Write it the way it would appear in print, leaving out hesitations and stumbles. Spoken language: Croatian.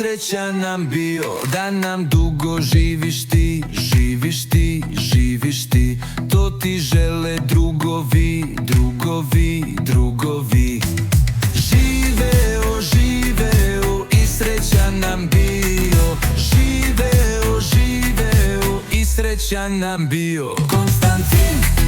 srećan nam bio, da nam dugo živiš ti, živiš ti, živiš ti. To ti žele drugovi, drugovi, drugovi. Živeo, živeo i srećan nam bio, živeo, živeo i srećan nam bio. Konstantin.